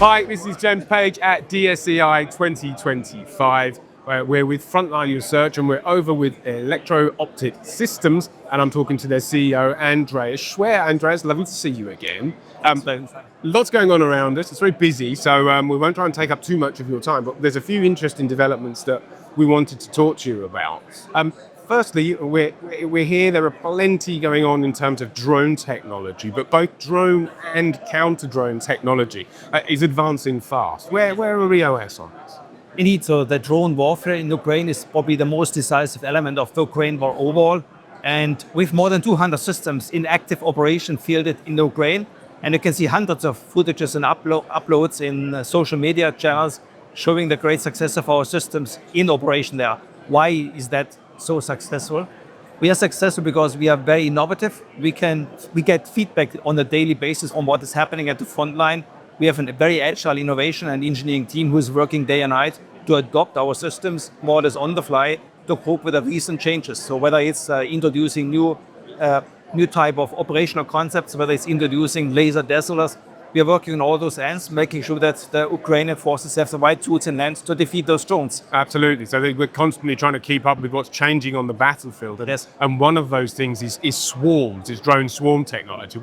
Hi, this is James Page at DSEI 2025. We're with FrontLine Research and we're over with Electro-Optic Systems, and I'm talking to their CEO, Andreas Schwer. Andreas, lovely to see you again. Lots going on around us. It's very busy, so we won't try and take up too much of your time, but there's a few interesting developments that we wanted to talk to you about. Firstly, we're here. There are plenty going on in terms of drone technology, but both drone and counter-drone technology is advancing fast. Where are EOS on this? Indeed, so the drone warfare in Ukraine is probably the most decisive element of the Ukraine war overall. And with more than 200 systems in active operation fielded in Ukraine, and you can see hundreds of footages and uploads in social media channels showing the great success of our systems in operation there. Why is that so successful? We are successful because we are very innovative. We get feedback on a daily basis on what is happening at the front line. We have a very agile innovation and engineering team who is working day and night to adopt our systems more or less on the fly to cope with the recent changes. So whether it's introducing new type of operational concepts, whether it's introducing laser dazzlers, we are working on all those ends, making sure that the Ukrainian forces have the right tools in hand to defeat those drones. Absolutely. So we're constantly trying to keep up with what's changing on the battlefield. Yes. And one of those things is swarms, is drone swarm technology.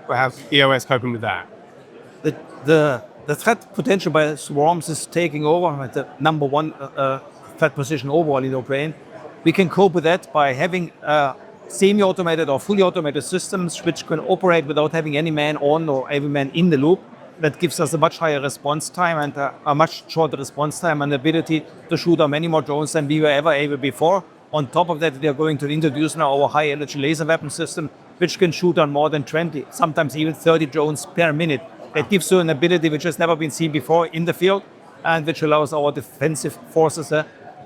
How's EOS coping with that? The threat potential by swarms is taking over at the number one threat position overall in Ukraine. We can cope with that by having semi-automated or fully automated systems which can operate without having any man on or every man in the loop. That gives us a much higher response time and a much shorter response time and ability to shoot on many more drones than we were ever able before. On top of that, we are going to introduce now our high-energy laser weapon system, which can shoot on more than 20, sometimes even 30 drones per minute. That gives you an ability which has never been seen before in the field and which allows our defensive forces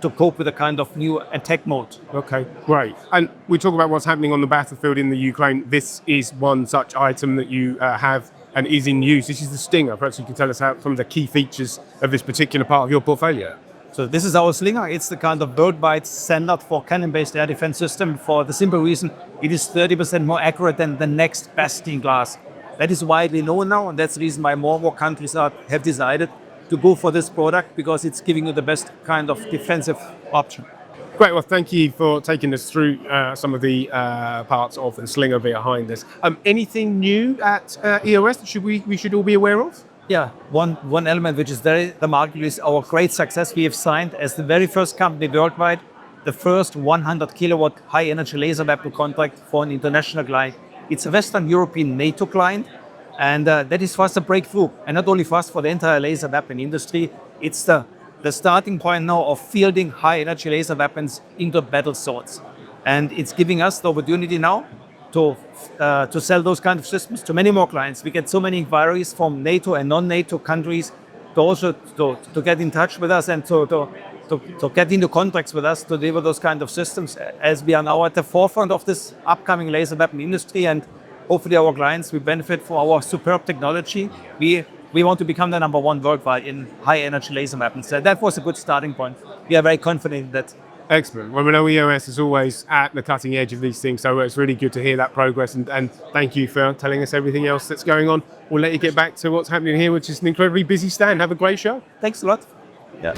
to cope with a kind of new attack mode. Okay, great. And we talk about what's happening on the battlefield in the Ukraine. This is one such item that you have and is in use. This is the Stinger. Perhaps you can tell us some of the key features of this particular part of your portfolio. So this is our Slinger. It's the kind of worldwide standard for cannon-based air defense system for the simple reason it is 30% more accurate than the next best in class. That is widely known now, and that's the reason why more countries have decided to go for this product, because it's giving you the best kind of defensive option. Great. Well, thank you for taking us through some of the parts of the Slinger behind us. Anything new at EOS that we should all be aware of? Yeah, one element which is very remarkable is our great success. We have signed as the very first company worldwide the first 100 kilowatt high energy laser weapon contract for an international client. It's a Western European NATO client, and that is for us a breakthrough. And not only for us, for the entire laser weapon industry. It's the starting point now of fielding high energy laser weapons into battle zones. And it's giving us the opportunity now to sell those kind of systems to many more clients. We get so many inquiries from NATO and non-NATO countries to also to get in touch with us and to get into contracts with us to deliver those kind of systems, as we are now at the forefront of this upcoming laser weapon industry, and hopefully our clients will benefit from our superb technology. We want to become the number one worldwide in high energy laser weapons. That was a good starting point. We are very confident in that. Excellent. Well, we know EOS is always at the cutting edge of these things, so it's really good to hear that progress, and thank you for telling us everything else that's going on. We'll let you get back to what's happening here, which is an incredibly busy stand. Have a great show. Thanks a lot. Yeah.